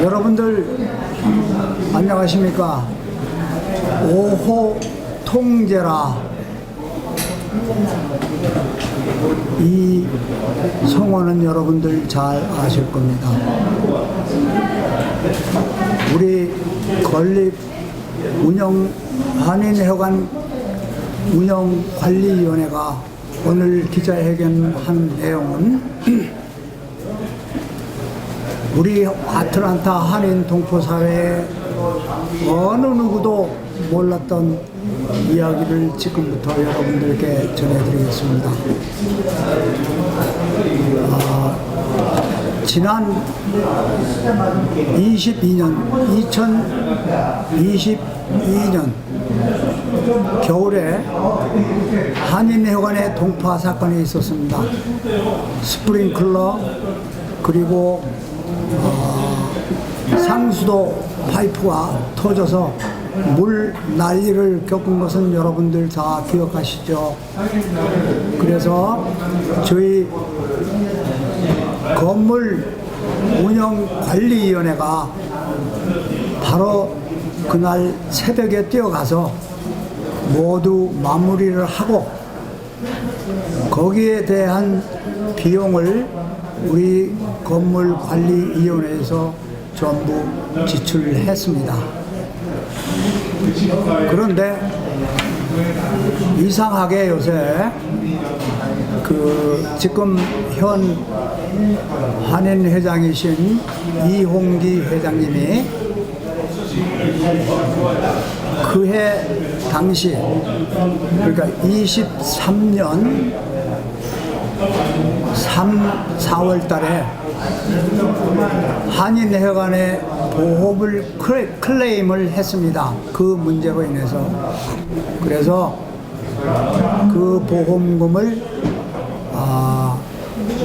여러분들 안녕하십니까? 5호 통제라 이 성원은 여러분들 잘 아실 겁니다. 우리 건립 운영 한인회관 운영관리위원회가 오늘 기자회견한 내용은 우리 아틀란타 한인 동포사회에 어느 누구도 몰랐던 이야기를 지금부터 여러분들께 전해드리겠습니다. 지난 2022년 겨울에 한인회관의 동파 사건이 있었습니다. 스프링클러 그리고 상수도 파이프가 터져서 물 난리를 겪은 것은 여러분들 다 기억하시죠? 그래서 저희 건물 운영관리위원회가 바로 그날 새벽에 뛰어가서 모두 마무리를 하고 거기에 대한 비용을 우리 건물관리위원회에서 전부 지출을 했습니다. 그런데 이상하게 요새 지금 현 한인 회장이신 이홍기 회장님이 그해 당시 그러니까 23년 4월 달에 한인회관의 보험을 클레임을 했습니다. 그 문제로 인해서. 그래서 그 보험금을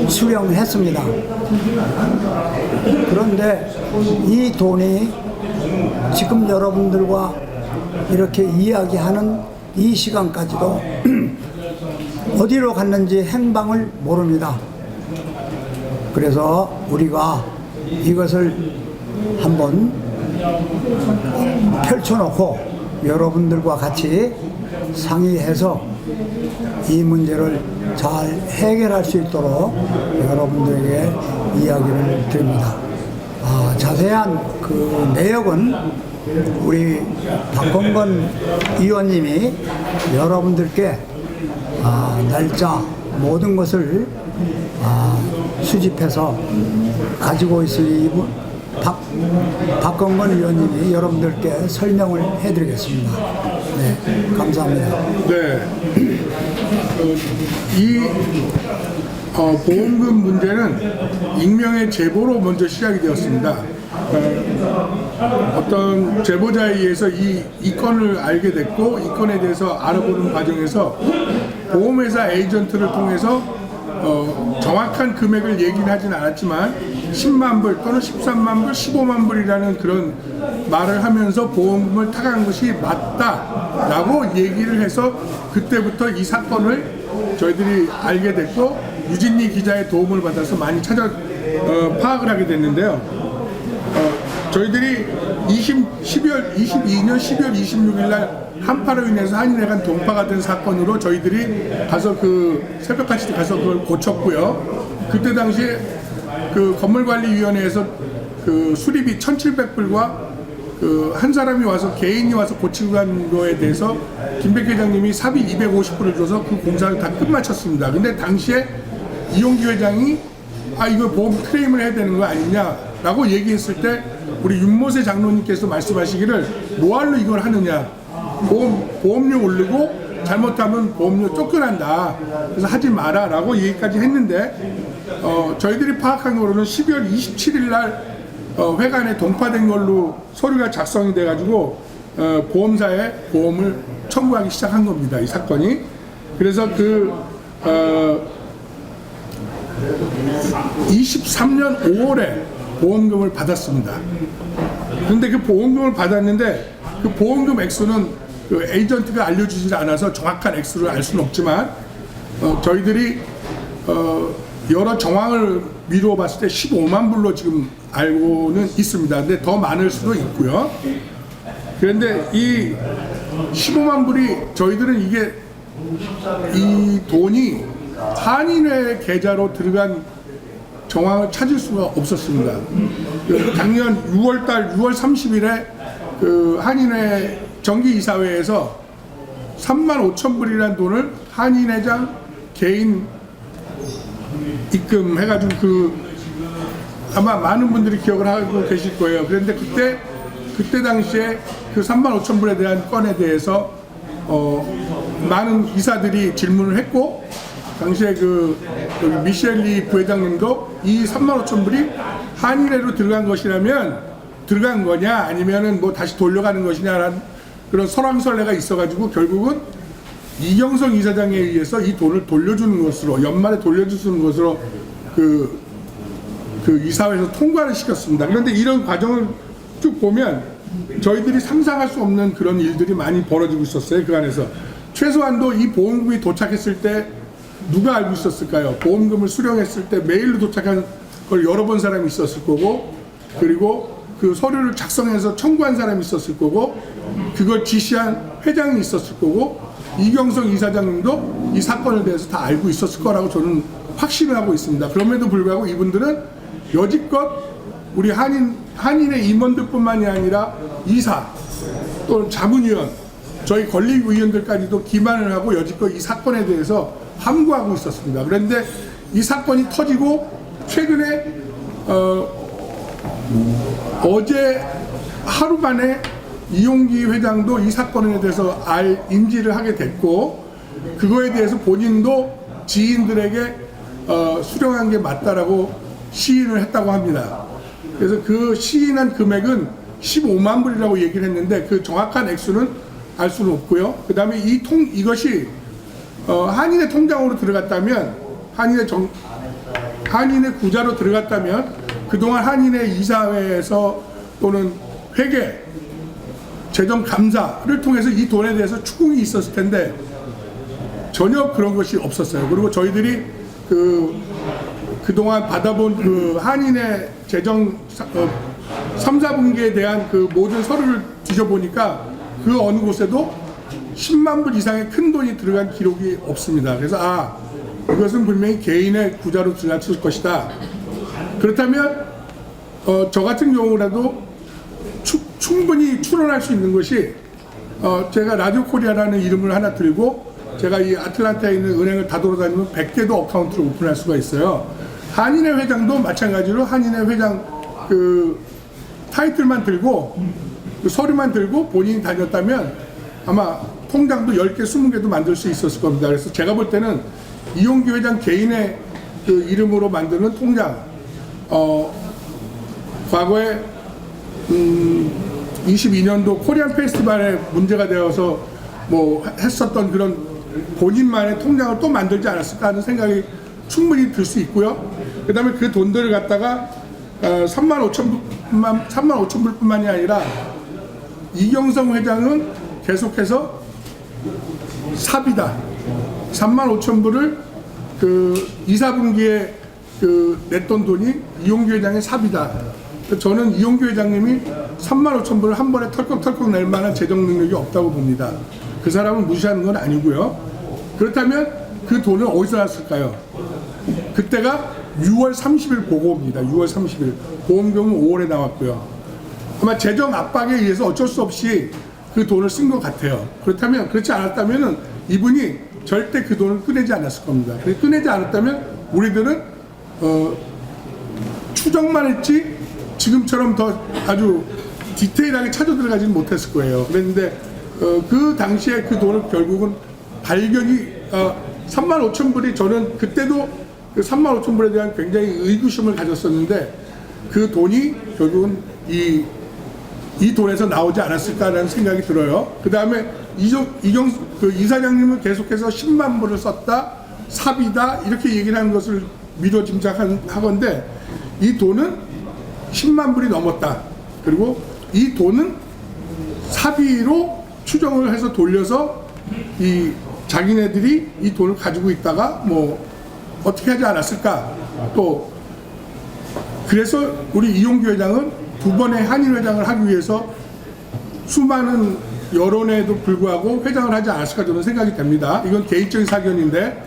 수령했습니다. 그런데 이 돈이 지금 여러분들과 이렇게 이야기하는 이 시간까지도 어디로 갔는지 행방을 모릅니다. 그래서 우리가 이것을 한번 펼쳐놓고 여러분들과 같이 상의해서 이 문제를 잘 해결할 수 있도록 여러분들에게 이야기를 드립니다. 자세한 그 내역은 우리 박건건 의원님이 여러분들께 날짜 모든 것을 수집해서 가지고 있으니 박건건 의원님이 여러분들께 설명을 해드리겠습니다. 네, 감사합니다. 네, 이 보험금 문제는 익명의 제보로 먼저 시작이 되었습니다. 어떤 제보자에 의해서 이 건을 알게 됐고 이 건에 대해서 알아보는 과정에서 보험회사 에이전트를 통해서 정확한 금액을 얘기는 하진 않았지만 10만 불 또는 13만 불, 15만 불이라는 그런 말을 하면서 보험금을 타간 것이 맞다라고 얘기를 해서 그때부터 이 사건을 저희들이 알게 됐고 유진리 기자의 도움을 받아서 많이 파악을 하게 됐는데요. 저희들이 22년 12월 26일 날 한파로 인해서 한인회관 동파가 된 사건으로 저희들이 가서 새벽같이 가서 그걸 고쳤고요. 그때 당시에 건물관리위원회에서 수리비 1,700불과 한 사람이 와서 개인이 와서 고치고 간 거에 대해서 김백 회장님이 사비 250불을 줘서 그 공사를 다 끝마쳤습니다. 근데 당시에 이용기 회장이 이거 보험 클레임을 해야 되는 거 아니냐라고 얘기했을 때 우리 윤모세 장로님께서 말씀하시기를 뭐하러 이걸 하느냐, 보험료 오르고 잘못하면 보험료 쫓겨난다, 그래서 하지 마라 라고 얘기까지 했는데 저희들이 파악한 거로는 12월 27일 날 회관에 동파된 걸로 서류가 작성이 돼 가지고 보험사에 보험을 청구하기 시작한 겁니다, 이 사건이. 그래서 23년 5월에 보험금을 받았습니다. 그런데 그 보험금을 받았는데 그 보험금 액수는 에이전트가 알려주지 않아서 정확한 액수를 알 수는 없지만 저희들이 여러 정황을 미루어 봤을 때 15만 불로 지금 알고는 있습니다. 근데 더 많을 수도 있고요. 그런데 이 15만 불이 저희들은 이게 이 돈이 한인회 계좌로 들어간 정황을 찾을 수가 없었습니다. 작년 6월 30일에 그 한인회 정기이사회에서 3만 5천 불이라는 돈을 한인회장 개인 입금해가지고 아마 많은 분들이 기억을 하고 계실 거예요. 그런데 그때 당시에 그 3만 5천 불에 대한 건에 대해서 많은 이사들이 질문을 했고, 당시에 여기 미셸리 부회장님도 이 3만 5천 불이 한인회로 들어간 것이라면 들어간 거냐 아니면은 뭐 다시 돌려가는 것이냐라는 그런 설왕설래가 있어가지고 결국은 이경성 이사장에 의해서 이 돈을 돌려주는 것으로, 연말에 돌려주는 것으로 그 이사회에서 통과를 시켰습니다. 그런데 이런 과정을 쭉 보면 저희들이 상상할 수 없는 그런 일들이 많이 벌어지고 있었어요. 그 안에서 최소한도 이 보험금이 도착했을 때 누가 알고 있었을까요? 보험금을 수령했을 때 메일로 도착한 걸 열어본 사람이 있었을 거고, 그리고 그 서류를 작성해서 청구한 사람이 있었을 거고, 그걸 지시한 회장이 있었을 거고, 이경성 이사장님도 이 사건에 대해서 다 알고 있었을 거라고 저는 확신을 하고 있습니다. 그럼에도 불구하고 이분들은 여지껏 우리 한인의 임원들뿐만이 아니라 이사 또는 자문위원, 저희 권리위원들까지도 기만을 하고 여지껏 이 사건에 대해서 함구하고 있었습니다. 그런데 이 사건이 터지고 최근에 어제 하루 만에 이용기 회장도 이 사건에 대해서 인지를 하게 됐고, 그거에 대해서 본인도 지인들에게 수령한 게 맞다라고 시인을 했다고 합니다. 그래서 그 시인한 금액은 15만 불이라고 얘기를 했는데 그 정확한 액수는 알 수는 없고요. 그 다음에 이것이 한인의 통장으로 들어갔다면, 한인의 구자로 들어갔다면 그동안 한인의 이사회에서 또는 회계, 재정감사를 통해서 이 돈에 대해서 추궁이 있었을 텐데 전혀 그런 것이 없었어요. 그리고 저희들이 그동안 받아본 그 한인의 재정 3, 4분기에 대한 그 모든 서류를 뒤져보니까 그 어느 곳에도 10만 불 이상의 큰 돈이 들어간 기록이 없습니다. 그래서 이것은 분명히 개인의 구자로 들어갔을 것이다. 그렇다면 저 같은 경우라도 충분히 추론할 수 있는 것이, 제가 라디오 코리아라는 이름을 하나 들고 제가 이 아틀란타에 있는 은행을 다 돌아다니면 100개도 어카운트를 오픈할 수가 있어요. 한인회 회장도 마찬가지로 한인회 회장 그 타이틀만 들고 그 서류만 들고 본인이 다녔다면 아마 통장도 10개, 20개도 만들 수 있었을 겁니다. 그래서 제가 볼 때는 이용기 회장 개인의 그 이름으로 만드는 통장, 과거에 22년도 코리안 페스티벌에 문제가 되어서 뭐 했었던 그런 본인만의 통장을 또 만들지 않았을까 하는 생각이 충분히 들 수 있고요. 그 다음에 그 돈들을 갖다가 3만 5천 불뿐만이 아니라 이경성 회장은 계속해서 삽이다. 3만 5천 불을 그 2, 4분기에 냈던 돈이 이용규 회장의 삽이다. 저는 이용규 회장님이 3만 5천 불을 한 번에 털컥털컥 낼 만한 재정 능력이 없다고 봅니다. 그 사람을 무시하는 건 아니고요. 그렇다면 그 돈을 어디서 났을까요? 그때가 6월 30일 보고입니다. 6월 30일. 보험금은 5월에 나왔고요. 아마 재정 압박에 의해서 어쩔 수 없이 그 돈을 쓴 것 같아요. 그렇지 않았다면 이분이 절대 그 돈을 꺼내지 않았을 겁니다. 꺼내지 않았다면 우리들은 추정만 했지 지금처럼 더 아주 디테일하게 찾아 들어가지는 못했을 거예요. 그런데 그 당시에 그 돈을 결국은 발견이 3만 5천 불이, 저는 그때도 그 3만 5천 불에 대한 굉장히 의구심을 가졌었는데 그 돈이 결국은 이 돈에서 나오지 않았을까라는 생각이 들어요. 그 다음에 그 이사장님은 계속해서 10만 불을 썼다, 삽이다 이렇게 얘기를 하는 것을 미뤄 짐작하건데 이 돈은 10만 불이 넘었다. 그리고 이 돈은 사비로 추정을 해서 돌려서 이 자기네들이 이 돈을 가지고 있다가 뭐 어떻게 하지 않았을까. 또 그래서 우리 이용규 회장은 두 번의 한인 회장을 하기 위해서 수많은 여론에도 불구하고 회장을 하지 않았을까 저는 생각이 됩니다. 이건 개인적인 사견인데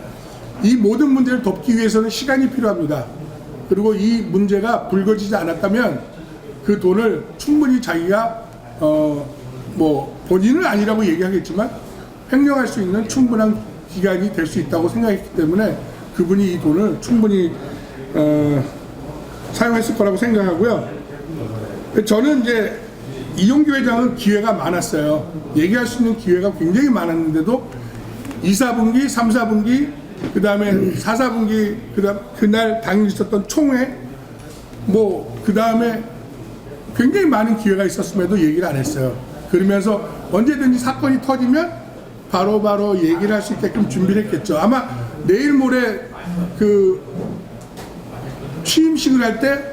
이 모든 문제를 덮기 위해서는 시간이 필요합니다. 그리고 이 문제가 불거지지 않았다면 그 돈을 충분히 자기가 뭐 본인은 아니라고 얘기하겠지만 횡령할 수 있는 충분한 기간이 될 수 있다고 생각했기 때문에 그분이 이 돈을 충분히 사용했을 거라고 생각하고요. 저는 이제 이용규 회장은 기회가 많았어요. 얘기할 수 있는 기회가 굉장히 많았는데도 2, 4분기, 3, 4분기, 그 다음에 4, 4분기, 그날 당일 있었던 총회, 그 다음에 굉장히 많은 기회가 있었음에도 얘기를 안 했어요. 그러면서 언제든지 사건이 터지면 바로바로 얘기를 할 수 있게끔 준비를 했겠죠. 아마 내일 모레 그 취임식을 할 때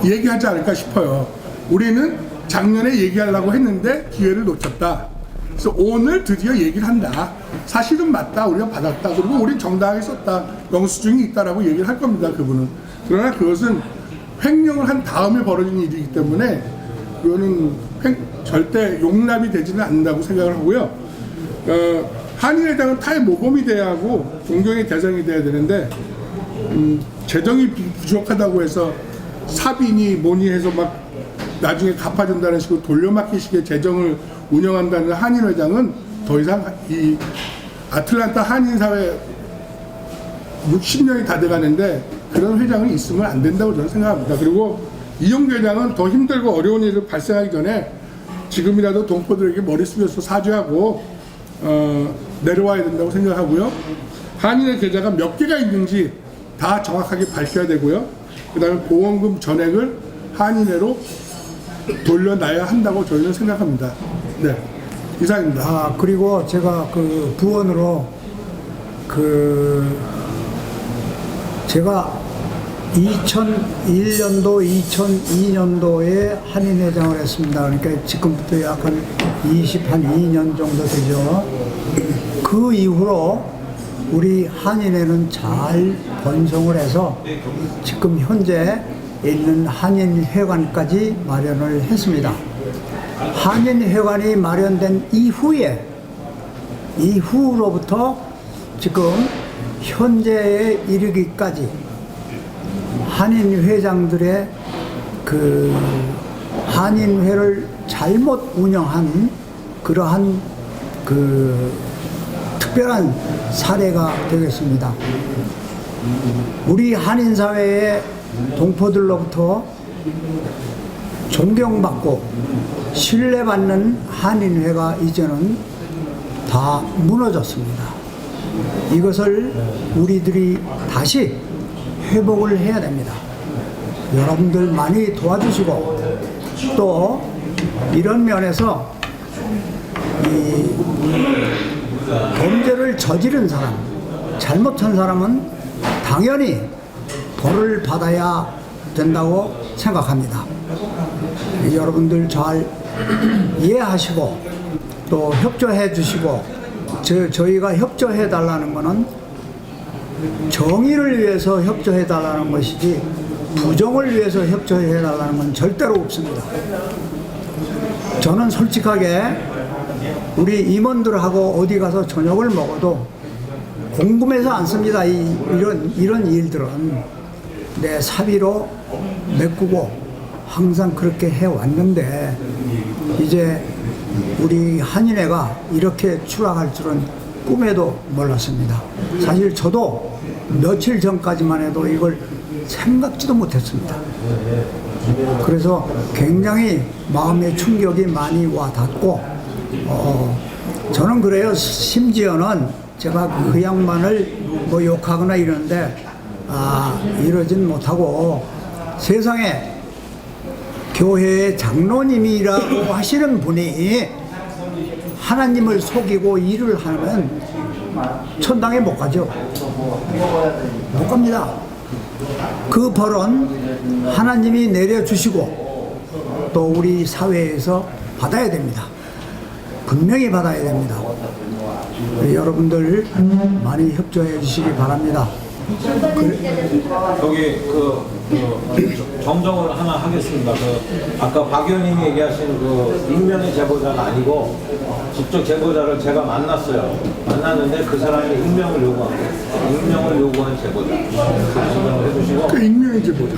얘기하지 않을까 싶어요. 우리는 작년에 얘기하려고 했는데 기회를 놓쳤다. 그래서 오늘 드디어 얘기를 한다. 사실은 맞다. 우리가 받았다. 그리고 우린 정당하게 썼다. 영수증이 있다라고 얘기를 할 겁니다. 그분은. 그러나 그것은 횡령을 한 다음에 벌어진 일이기 때문에 그거는 절대 용납이 되지는 않는다고 생각을 하고요. 한인회장은 타의 모범이 돼야 하고 존경의 대상이 돼야 되는데 재정이 부족하다고 해서 사비니 뭐니 해서 막 나중에 갚아준다는 식으로 돌려막기식의 재정을 운영한다는 한인회장은 더 이상 이 아틀란타 한인사회 60년이 다 돼가는데 그런 회장은 있으면 안 된다고 저는 생각합니다. 그리고 이용규 회장은 더 힘들고 어려운 일이 발생하기 전에 지금이라도 동포들에게 머리 숙여서 사죄하고 내려와야 된다고 생각하고요. 한인의 계좌가 몇 개가 있는지 다 정확하게 밝혀야 되고요. 그 다음에 보험금 전액을 한인회로 돌려놔야 한다고 저희는 생각합니다. 네, 이상입니다. 그리고 제가 그 부원으로 제가 2001년도, 2002년도에 한인회장을 했습니다. 그러니까 지금부터 약 한 2년 정도 되죠. 그 이후로 우리 한인회는 잘 번성을 해서 지금 현재 있는 한인회관까지 마련을 했습니다. 한인회관이 마련된 이후로부터 지금 현재에 이르기까지 한인회장들의 그 한인회를 잘못 운영한 그러한 그 특별한 사례가 되겠습니다. 우리 한인사회의 동포들로부터 존경받고 신뢰받는 한인회가 이제는 다 무너졌습니다. 이것을 우리들이 다시 회복을 해야 됩니다. 여러분들 많이 도와주시고 또 이런 면에서 이 범죄를 저지른 사람, 잘못한 사람은 당연히 벌을 받아야 된다고 생각합니다. 여러분들 잘 이해하시고 또 협조해 주시고 저희가 협조해 달라는 것은 정의를 위해서 협조해 달라는 것이지 부정을 위해서 협조해 달라는 건 절대로 없습니다. 저는 솔직하게 우리 임원들하고 어디 가서 저녁을 먹어도 궁금해서 안 씁니다. 이런 일들은 내 사비로 메꾸고 항상 그렇게 해왔는데 이제 우리 한인회가 이렇게 추락할 줄은 꿈에도 몰랐습니다. 사실 저도 며칠 전까지만 해도 이걸 생각지도 못했습니다. 그래서 굉장히 마음의 충격이 많이 와 닿고 저는 그래요. 심지어는 제가 그 양반을 뭐 욕하거나 이러는데 이러진 못하고 세상에 교회의 장로님이라고 하시는 분이 하나님을 속이고 일을 하면 천당에 못 가죠. 못 갑니다. 그 벌은 하나님이 내려주시고 또 우리 사회에서 받아야 됩니다. 분명히 받아야 됩니다. 여러분들 많이 협조해 주시기 바랍니다. 저기 정정을 하나 하겠습니다. 아까 박 의원님이 얘기하신 익명의 제보자가 아니고 직접 제보자를 제가 만났어요. 만났는데 그 사람이 익명을 요구한 거예요. 익명을 요구한 제보자. 정정을 해주시고. 그 익명의 제보자.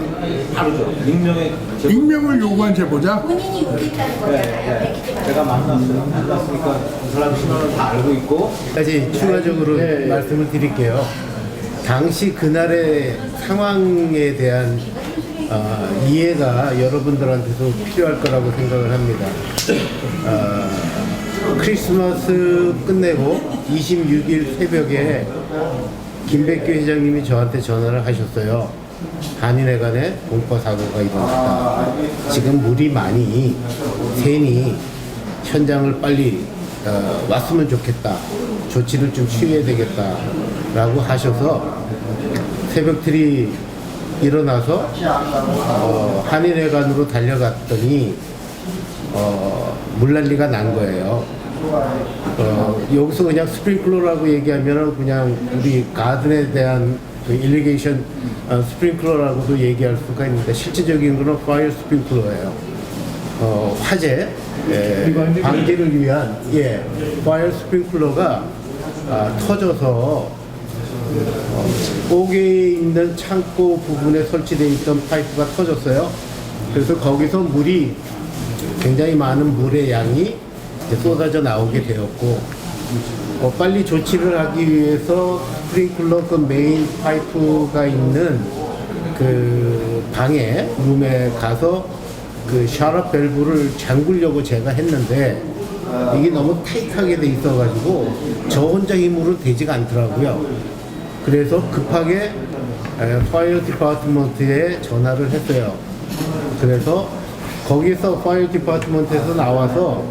다르죠. 익명의 제보자. 익명을 요구한 제보자. 본인이 우기다는 거잖아요. 제가 만났어요. 만났으니까 그 사람 신원을 다 알고 있고. 다시 추가적으로 말씀을 드릴게요. 당시 그날의 상황에 대한 이해가 여러분들한테도 필요할 거라고 생각을 합니다. 크리스마스 끝내고 26일 새벽에 김백규 회장님이 저한테 전화를 하셨어요. 한인회관에 공포 사고가 일어났다. 지금 물이 많이 새니 현장을 빨리 왔으면 좋겠다. 조치를 좀 취해야 되겠다. 라고 하셔서 새벽들이 일어나서 한인회관으로 달려갔더니 물난리가 난 거예요. 여기서 그냥 스프링클러라고 얘기하면 그냥 우리 가든에 대한 그 일리게이션 스프링클러라고도 얘기할 수가 있는데 실질적인 거는 파이어 스프링클러예요. 화재 방지를 위한 파이어 스프링클러가 터져서 옥에 있는 창고 부분에 설치되어 있던 파이프가 터졌어요. 그래서 거기서 물이 굉장히 많은 물의 양이 이제 쏟아져 나오게 되었고 빨리 조치를 하기 위해서 스프링클러 그 메인 파이프가 있는 그 방에 룸에 가서 그 샤럿 밸브를 잠그려고 제가 했는데 이게 너무 타이트하게 돼 있어가지고 저 혼자 힘으로 되지가 않더라고요. 그래서 급하게 파이어 디파트먼트에 전화를 했어요. 그래서 거기서 파이어 디파트먼트에서 나와서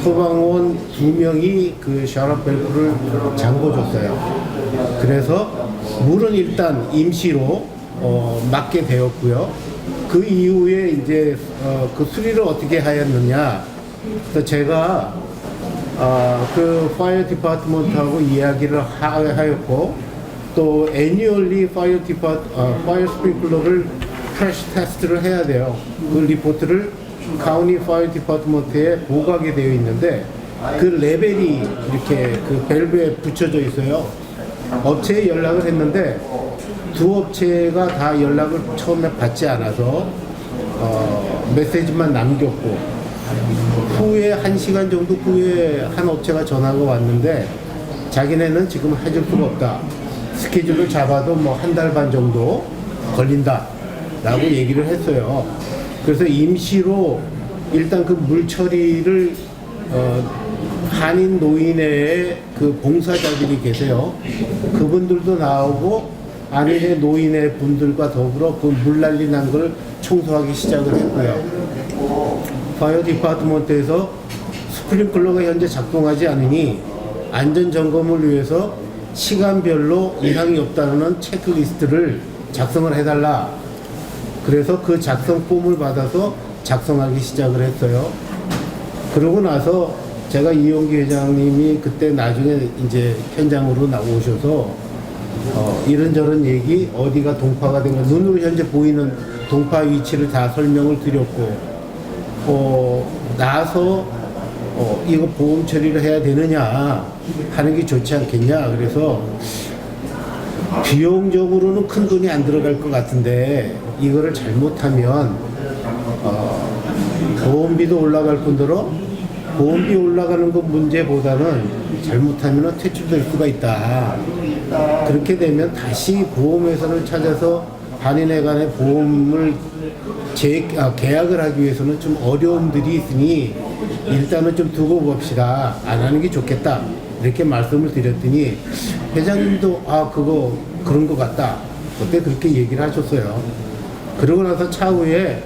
소방원 2명이 그 샤럿 밸브를 잠궈줬어요. 그래서 물은 일단 임시로 막게 되었고요. 그 이후에 이제 그 수리를 어떻게 하였느냐. 그래서 제가 그 파이어 디파트먼트하고 이야기를 하였고 또 애니얼리 파이어 스프링클러를 크래시 테스트를 해야 돼요. 그 리포트를 카운티 파이어 디파트먼트에 보고하게 되어 있는데 그 레벨이 이렇게 그 밸브에 붙여져 있어요. 업체에 연락을 했는데 두 업체가 다 연락을 처음에 받지 않아서 메시지만 남겼고 후에 1시간 정도 후에 한 업체가 전화가 왔는데 자기네는 지금 해줄 수가 없다. 스케줄을 잡아도 뭐 한 달 반 정도 걸린다 라고 얘기를 했어요. 그래서 임시로 일단 그 물 처리를 한인 노인회의 그 봉사자들이 계세요. 그분들도 나오고 한인회 노인회 분들과 더불어 그 물난리 난 걸 청소하기 시작을 했고요. 파이어 디파트먼트에서 스프링클러가 현재 작동하지 않으니 안전 점검을 위해서 시간별로 이상이 없다는 체크리스트를 작성을 해달라. 그래서 그 작성 폼을 받아서 작성하기 시작을 했어요. 그러고 나서 제가 이용기 회장님이 그때 나중에 이제 현장으로 나오셔서 이런저런 얘기 어디가 동파가 된 거 눈으로 현재 보이는 동파 위치를 다 설명을 드렸고 나서 이거 보험 처리를 해야 되느냐 하는 게 좋지 않겠냐. 그래서 비용적으로는 큰 돈이 안 들어갈 것 같은데 이거를 잘못하면 보험비도 올라갈 뿐더러 보험비 올라가는 것 문제보다는 잘못하면 퇴출될 수가 있다. 그렇게 되면 다시 보험회사를 찾아서 한인회관의 보험을 계약을 하기 위해서는 좀 어려움들이 있으니 일단은 좀 두고 봅시다. 안 하는 게 좋겠다. 이렇게 말씀을 드렸더니 회장님도 그거 그런 것 같다. 그때 그렇게 얘기를 하셨어요. 그러고 나서 차후에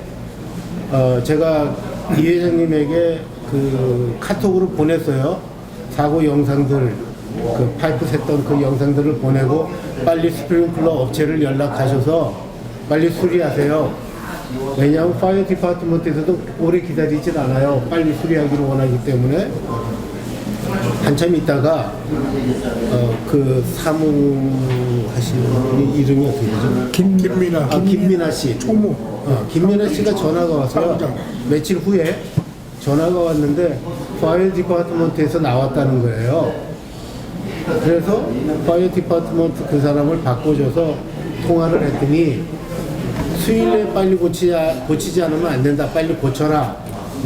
제가 이 회장님에게 그 카톡으로 보냈어요. 사고 영상들, 그 파이프 샜던 그 영상들을 보내고 빨리 스프링클러 업체를 연락하셔서 빨리 수리하세요. 왜냐하면 파이어 디파트먼트에서도 오래 기다리진 않아요. 빨리 수리하기를 원하기 때문에. 한참 있다가 그 사무하시는 분이 이름이 어떻게 되죠? 김민아. 김민아 씨. 총무. 김민아 씨가 전화가 왔어요. 사무장. 며칠 후에 전화가 왔는데 파이어 디파트먼트에서 나왔다는 거예요. 그래서 파이어 디파트먼트 그 사람을 바꿔줘서 통화를 했더니 수일 내에 빨리 고치지 않으면 안 된다. 빨리 고쳐라.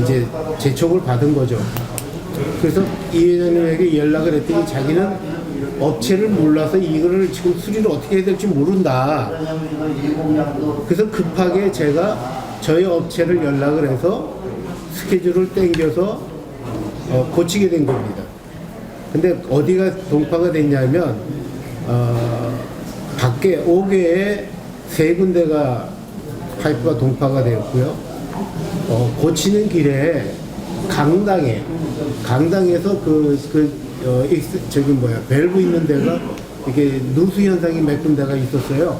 이제 재촉을 받은 거죠. 그래서 이 회장님에게 연락을 했더니 자기는 업체를 몰라서 이거를 지금 수리를 어떻게 해야 될지 모른다. 그래서 급하게 제가 저희 업체를 연락을 해서 스케줄을 땡겨서 고치게 된 겁니다. 근데 어디가 동파가 됐냐면 밖에 5개에 3군데가 파이프가 동파가 되었고요. 고치는 길에 강당에서 밸브 있는 데가 이게 누수 현상이 몇 군데가 있었어요.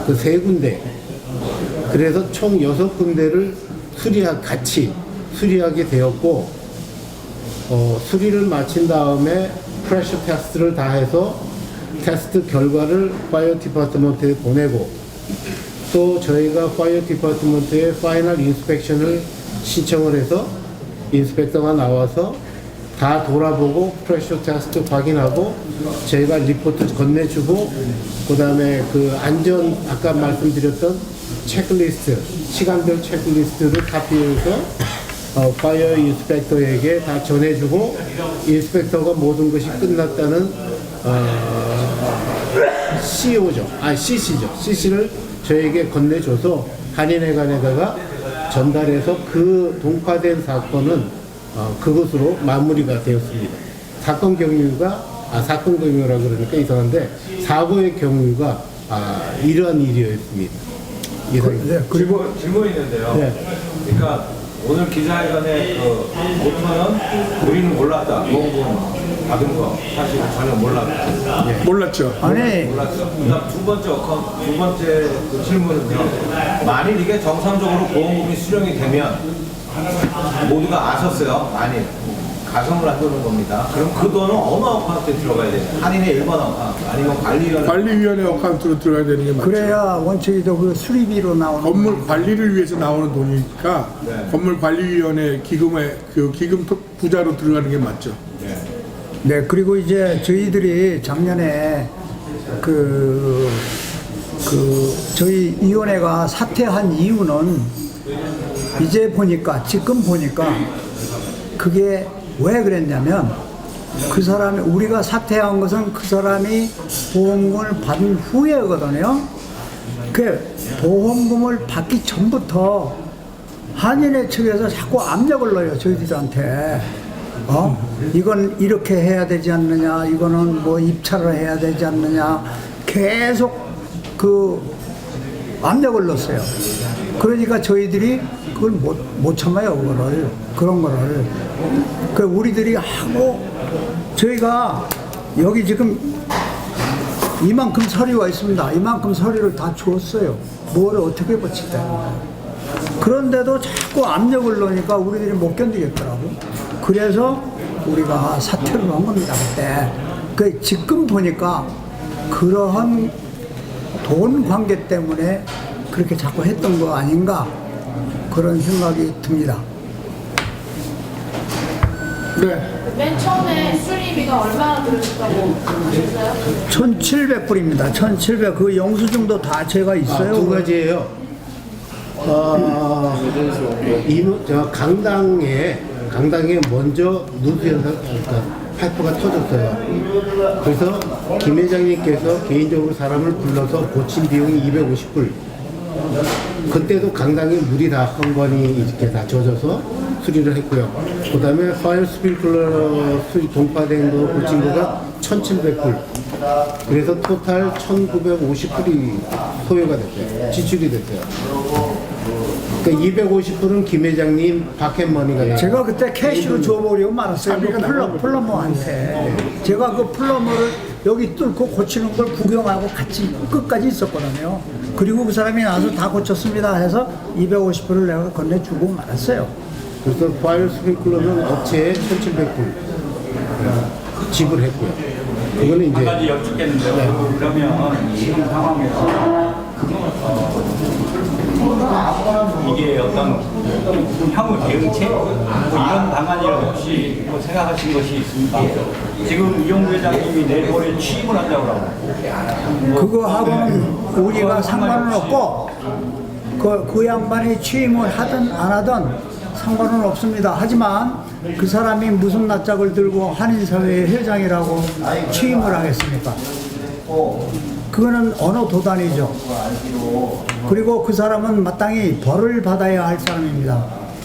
그 3군데. 그래서 총 6군데를 같이 수리하게 되었고, 수리를 마친 다음에 프레셔 테스트를 다 해서 테스트 결과를 파이어 디파트먼트에 보내고, 또 저희가 파이어 디파트먼트에 파이널 인스펙션을 신청을 해서 인스펙터가 나와서 다 돌아보고 프레셔 테스트 확인하고 저희가 리포트 건네주고, 그 다음에 그 안전 아까 말씀드렸던 체크리스트, 시간별 체크리스트를 카피해서 파이어 인스펙터에게 다 전해주고, 인스펙터가 모든 것이 끝났다는 CC를 저에게 건네줘서 한인회관에다가 전달해서 그 동파된 사건은 그것으로 마무리가 되었습니다. 사건 경유가 그러니까 이상한데 사고의 경유가 이러한 일이었습니다. 그리고 질문이 있는데요. 네. 그러니까 오늘 기자회견에 그 5천원 우리는 몰랐다. 보험금 받은 거 사실 전혀 몰랐다. 몰랐죠. 아니 몰랐어. 그다음 두 번째 그 질문은요. 만일 이게 정상적으로 보험금이 수령이 되면 모두가 아셨어요. 만일 가성을 놔두는 겁니다. 그럼 그 돈은 어느 어카운트에 들어가야 돼요? 한인의 1번 어카운트 아니면 관리위원회 어카운트로 들어가야 되는 게 맞죠. 그래야 원칙이도 그 수리비로 나오는 건물 거예요. 관리를 위해서 나오는 돈이니까 네. 건물 관리위원회 기금에 그 기금 부자로 들어가는 게 맞죠. 네, 그리고 이제 저희들이 작년에 저희 위원회가 사퇴한 이유는 이제 지금 보니까 그게 왜 그랬냐면 그 사람이 우리가 사퇴한 것은 그 사람이 보험금을 받은 후에거든요. 그 보험금을 받기 전부터 한인회 측에서 자꾸 압력을 넣어요, 저희들한테. 이건 이렇게 해야 되지 않느냐, 이거는 뭐 입찰을 해야 되지 않느냐, 계속 그 압력을 넣었어요. 그러니까 저희들이 그걸 못 참아요, 그런 거를. 그 우리들이 하고, 저희가 여기 지금 이만큼 서류가 있습니다. 이만큼 서류를 다 주었어요. 뭐를 어떻게 고치다. 그런데도 자꾸 압력을 넣으니까 우리들이 못 견디겠더라고. 그래서 우리가 사퇴를 한 겁니다, 그때. 지금 보니까 그러한 돈 관계 때문에 그렇게 자꾸 했던 거 아닌가, 그런 생각이 듭니다. 네. 맨 처음에 수리비가 얼마나 들으셨다고 하셨어요? 1,700불입니다. 1,700. 그 영수증도 다 제가 있어요. 두 가지예요. 강당에 먼저 누수 현상, 파이프가 터졌어요. 그래서 김 회장님께서 개인적으로 사람을 불러서 고친 비용이 250불. 그때도 강당에 물이 다 헝건히 이렇게 다 젖어서 수리를 했고요. 그 다음에 파이어 스프링클러 수리 동파된 거 고친 거가 1,700불. 그래서 토탈 1,950불이 소요가 됐어요. 지출이 됐어요. 그러니까 250불은 김 회장님 파켓머니가 제가 그때 캐시로 줘버리고 말았어요. 그 플러머한테. 제가 그 플러머를 여기 뚫고 고치는 걸 구경하고 같이 끝까지 있었거든요. 그리고 그 사람이 나와서 다 고쳤습니다 해서 250불을 내가 건네주고 말았어요. 그래서 파이어 스프링클러는 업체에 1,700불. 지불했고요. 그거는 한 이제 가지 여쭙겠는데요. 그러면 지금 상황에서 이게 어떤 향후 대응책 뭐 이런 방안이 혹시 뭐 생각하신 것이 있습니까? 지금 이용구 회장님이 내일 모레 취임을 한다고 하고 그거하고는 우리가 상관은 없고 그 양반이 취임을 하든 안 하든 상관은 없습니다. 하지만 그 사람이 무슨 낯짝을 들고 한인사회 회장이라고 취임을 하겠습니까? 그거는 어느 도단이죠. 그리고 그 사람은 마땅히 벌을 받아야 할 사람입니다.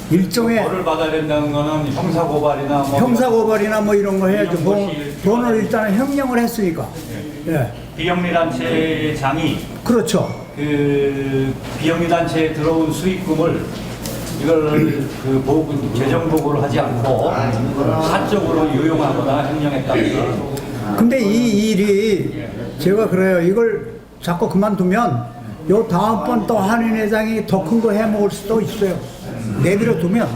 일종의 벌을 받아야 된다는 거는 형사고발이나 뭐 형사고발이나 뭐 이런 거 해야죠. 돈을 일단 형령을 했으니까. 예. 비영리단체 장이 그렇죠. 그 비영리단체에 들어온 수익금을 이걸 그 보고 재정 보고를 하지 않고 사적으로 유용하거나 횡령했다는 근데 이 일이 제가 그래요. 이걸 자꾸 그만두면 요 다음번 또 한인회장이 더 큰 거 해먹을 수도 있어요. 내버려 두면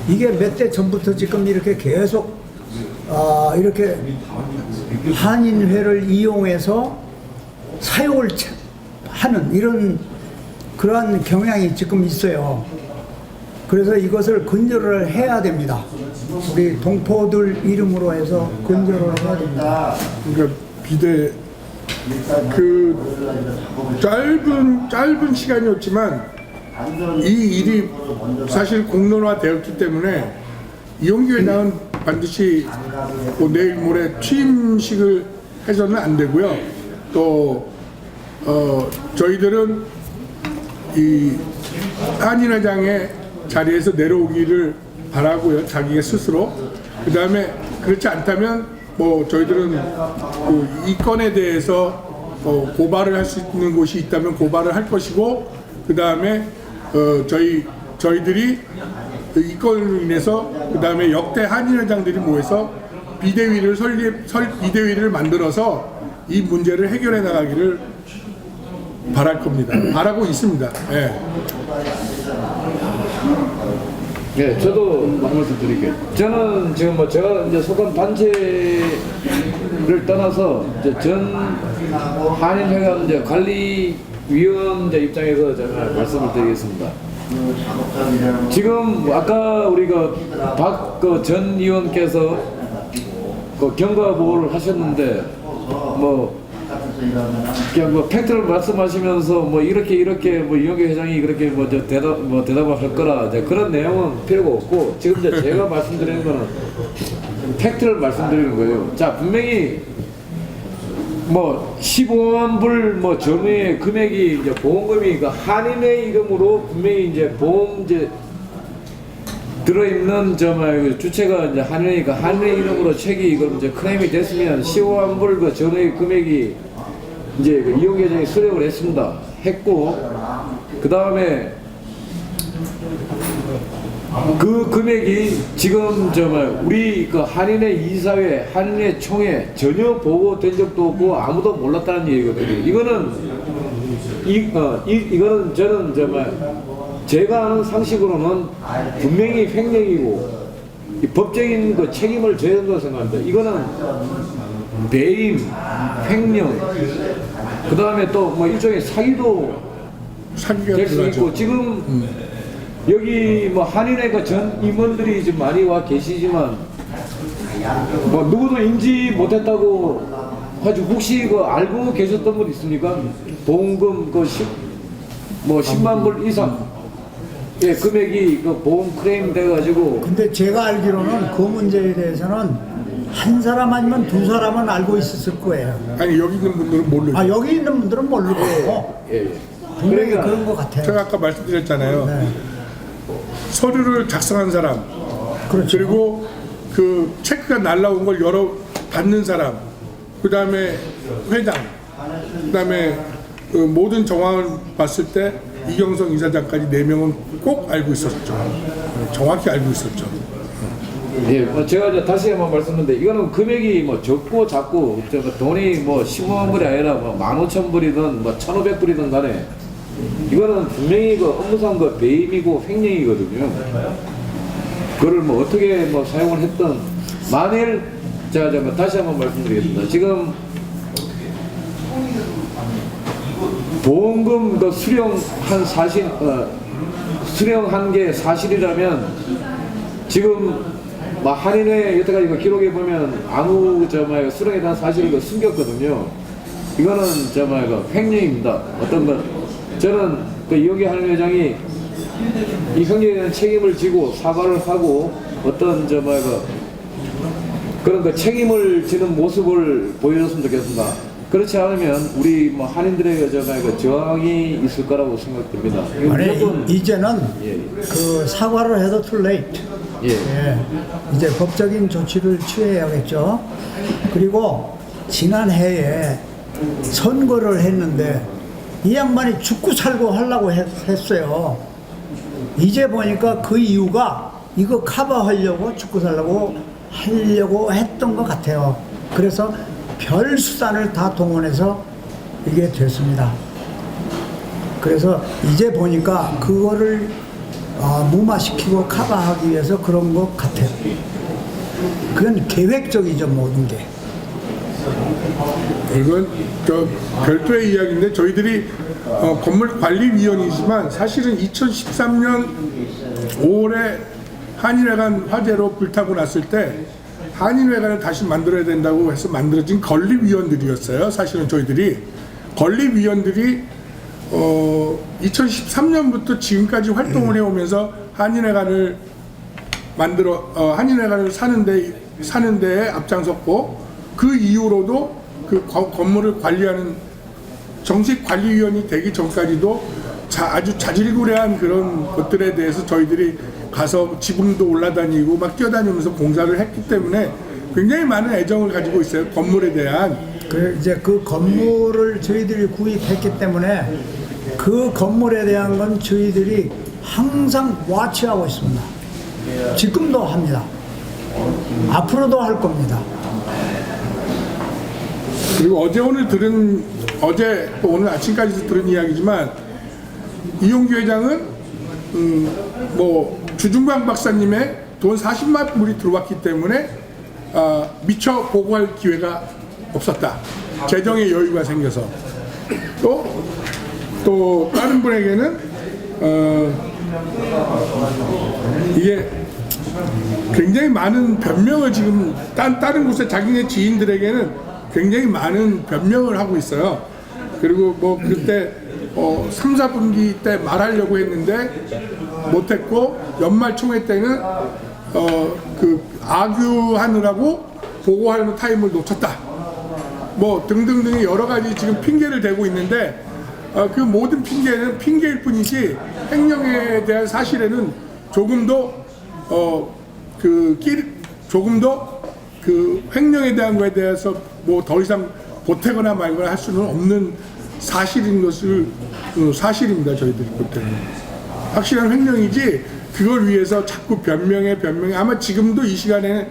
이게 몇 대 전부터 지금 이렇게 계속 이렇게 한인회를 이용해서 사용을 하는 이런 그러한 경향이 지금 있어요. 그래서 이것을 근절을 해야 됩니다. 우리 동포들 이름으로 해서 근절을 해야 됩니다. 그러니까 비대 그 짧은 시간이었지만 이 일이 사실 공론화되었기 때문에 이용규 회장은 반드시 뭐 내일 모레 취임식을 해서는 안 되고요. 또 저희들은 이 한인 회장의 자리에서 내려오기를 바라고요. 자기 스스로. 그 다음에 그렇지 않다면 뭐 저희들은 그 이 건에 대해서 고발을 할 수 있는 곳이 있다면 고발을 할 것이고, 그 다음에 저희들이 이 건으로 인해서 그 다음에 역대 한인 회장들이 모여서 비대위를 만들어서 이 문제를 해결해 나가기를 바랄 겁니다. 바라고 있습니다. 예. 네, 저도 한 말씀 드릴게요. 저는 지금 뭐 제가 이제 속한 단체를 떠나서 이제 전 한인회관 이제 관리위원 입장에서 제가 말씀을 드리겠습니다. 지금 아까 우리가 박 전 의원께서 그 경과 보고를 하셨는데 그냥 뭐 팩트를 말씀하시면서 뭐 이렇게 뭐 이용규 회장이 그렇게 대답을 할 거라 이제 그런 내용은 필요가 없고, 지금 이제 제가 말씀드리는 거는 팩트를 말씀드리는 거예요. 자, 분명히 뭐 15만 불 뭐 전후의 금액이 이제 보험금이 그 한인의 이름으로 분명히 이제 보험 이제 들어있는 주체가 이제 한인이니까 한인의 이름으로 책이 이걸 이제 클레임이 됐으면 15만 불 그 전후의 금액이 이제 그 이용규 회장이 수령을 했고, 그 다음에 그 금액이 지금 우리 그 한인의 이사회, 한인의 총회 전혀 보고된 적도 없고 아무도 몰랐다는 얘기거든요. 이거는 저는 제가 아는 상식으로는 분명히 횡령이고 법적인 그 책임을 져야 된다고 생각합니다. 이거는 배임, 횡령, 그 다음에 또 뭐 일종의 사기도 될 수 있고, 지금 여기 뭐 한인회 그 전 임원들이 지금 많이 와 계시지만 뭐 누구도 인지 못했다고 하죠. 혹시 그 알고 계셨던 분 있습니까? 보험금 그 10만 불 이상 예, 금액이 그 보험 클레임 돼가지고. 근데 제가 알기로는 그 문제에 대해서는 한 사람 아니면 두 사람은 알고 있었을 거예요. 아니 여기 있는 분들은 모르죠. 여기 있는 분들은 모르고 분명히 그러니까 그런 것 같아요. 제가 아까 말씀드렸잖아요. 네. 서류를 작성한 사람, 그렇죠. 그리고 그 체크가 날라온 걸 받는 사람, 그 다음에 회장, 그 다음에 그 모든 정황을 봤을 때 이경성 이사장까지 4명은 꼭 알고 있었죠. 정확히 알고 있었죠. 예, 뭐 제가 이제 다시 한번 말씀드렸는데, 이거는 금액이 뭐 적고 작고 돈이 뭐 15만 불이 아니라 뭐 15,000불이든 뭐 1,500불이든 간에 이거는 분명히 그 업무상 그 배임이고 횡령이거든요. 그걸 뭐 어떻게 뭐 사용을 했든 만일 제가 다시 한번 말씀드리겠습니다. 지금 보험금 그 수령한 게 사실이라면 지금 한인회 여태까지 그 기록에 보면 아무 수령에 대한 사실을 숨겼거든요. 이거는 그 횡령입니다. 어떤 것 저는 그 이용기 한인회장이 이 횡령에 대한 책임을 지고 사과를 하고 어떤 그런 그 책임을 지는 모습을 보여줬으면 좋겠습니다. 그렇지 않으면 우리 한인들의 그 저항이 있을 거라고 생각됩니다. 아니, 이제는 예. 그 사과를 해도 too late. 예. 예. 이제 법적인 조치를 취해야겠죠. 그리고 지난해에 선거를 했는데 이 양반이 죽고 살고 하려고 했어요. 이제 보니까 그 이유가 이거 커버하려고 죽고 살려고 했던 것 같아요. 그래서 별 수단을 다 동원해서 이게 됐습니다. 그래서 이제 보니까 그거를 무마시키고 커버하기 위해서 그런 것 같아요. 그건 계획적이죠, 모든 게. 이건 별도의 이야기인데 저희들이 건물관리위원이지만 사실은 2013년 5월에 한인회관 화재로 불타고 났을 때 한인회관을 다시 만들어야 된다고 해서 만들어진 건립위원들이었어요. 사실은 저희들이 건립위원들이 2013년부터 지금까지 활동을 해오면서 한인회관을 한인회관을 사는 데에 앞장섰고 그 이후로도 그 건물을 관리하는 정식 관리위원이 되기 전까지도 아주 자질구레한 그런 것들에 대해서 저희들이 가서 지붕도 올라다니고 막 뛰어다니면서 공사를 했기 때문에 굉장히 많은 애정을 가지고 있어요. 건물에 대한. 이제 그 건물을 저희들이 구입했기 때문에 그 건물에 대한 건 저희들이 항상 와치하고 있습니다. 지금도 합니다. 앞으로도 할 겁니다. 그리고 어제 또 오늘 아침까지도 들은 이야기지만 이용규 회장은 주중광 박사님의 돈 40만 불이 들어왔기 때문에 미처 보고할 기회가 없었다. 재정의 여유가 생겨서 또 다른 분에게는 이게 굉장히 많은 변명을 지금 다른 곳에 자기네 지인들에게는 굉장히 많은 변명을 하고 있어요. 그리고 그때 3, 4분기 때 말하려고 했는데 못했고 연말 총회 때는 아규하느라고 보고하는 타임을 놓쳤다. 등등등의 여러 가지 지금 핑계를 대고 있는데 그 모든 핑계는 핑계일 뿐이지 횡령에 대한 사실에는 조금 더 그 횡령에 대한 거에 대해서 더 이상 보태거나 말거나 할 수는 없는 사실인 것을 사실입니다. 저희들이 볼 때는 확실한 횡령이지 그걸 위해서 자꾸 변명에 아마 지금도 이 시간에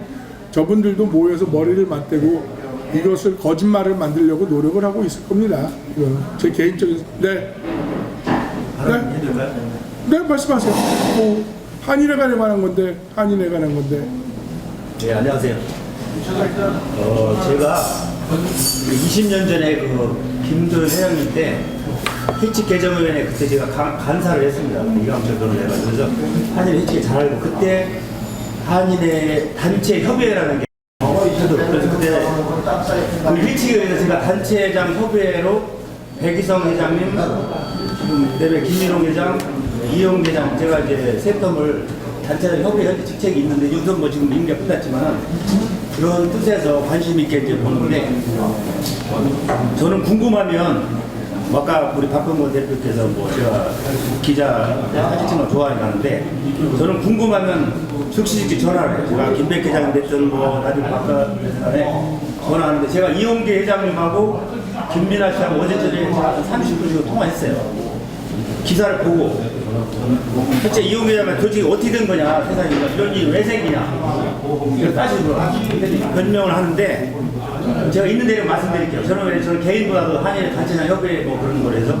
저분들도 모여서 머리를 맞대고 이것을 거짓말을 만들려고 노력을 하고 있을 겁니다. 이건 제 개인적인 네 말씀하세요. 한인회관에 관한 건데 네, 안녕하세요. 제가 20년 전에 김도현 회장님 때 해칙 개정위원회 그때 제가 간사를 했습니다. 이감철 해가지고 그래서 한인 해칙을 잘 알고 그때 한인의 단체 협의회라는 게 그래서 그때 그 일치에 의해서 제가 단체장 협의회로 백이성 회장님, 그다음에 김민홍 회장, 이용 회장 제가 이제 세 텀을 단체장 협의회 현재 직책이 있는데 요즘 지금 임기가 끝났지만 그런 뜻에서 관심 있게 이제 보는데 저는 궁금하면 아까 우리 박병모 대표께서 제가 기자 사진 찍는 거 좋아하는데 저는 궁금하면 즉시 전화를 해요. 제가 김백 회장님 됐든 나중에 바깥에 전화하는데 제가 이용계 회장님하고 김민아 씨하고 어제 저녁에 30분 정도 통화했어요. 기사를 보고 실제 이용계 회장은 도대체 어떻게 된 거냐 세상에 이런 일이 왜 생기냐 그래서 따지고 변명을 하는데 제가 있는 대로 말씀드릴게요. 저는 개인보다도 한일 단체나 협회 그런 거라서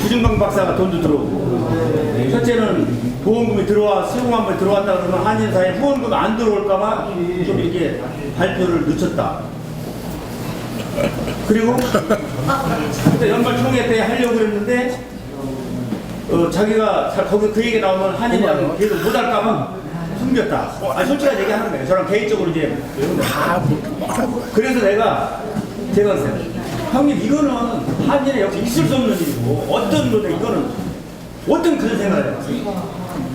주중광 박사가 돈도 들어오고 첫째는 보험금이 들어와 수용한번 들어왔다 그러면 한인사에 보험금 안 들어올까봐 좀 이렇게 발표를 늦췄다. 그리고 그때 연말 총회 때 하려고 그랬는데 자기가 거기 그 얘기 나오면 한인이랑 계속 못할까봐 숨겼다. 아니 솔직하게 얘기하는 거예요. 저랑 개인적으로 이제 그래서 제가 그랬어요. 형님 이거는 한인에 역시 있을 수 없는 일이고 어떤 이거는 어떤 그런 생각을 해요.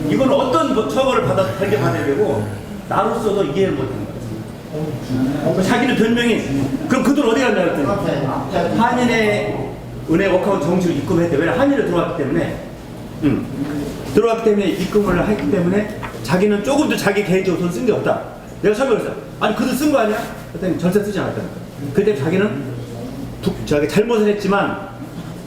이거는 어떤 처벌을 발견받아야 되고 나로서도 이해를 못하는 거예요. 자기는 변명이 그럼 그 돈 어디 갔냐 그랬더니 한인의 은행 어카운트 정식으로 입금했대. 왜냐면 한인을 들어왔기 때문에 들어왔기 때문에 입금을 했기 때문에 자기는 조금도 자기 개인적으로 돈 쓴 게 없다. 내가 설명했어요. 아니 그 돈 쓴 거 아니야? 그랬더니 절대 쓰지 않았다니까. 그때 자기는 자기 잘못을 했지만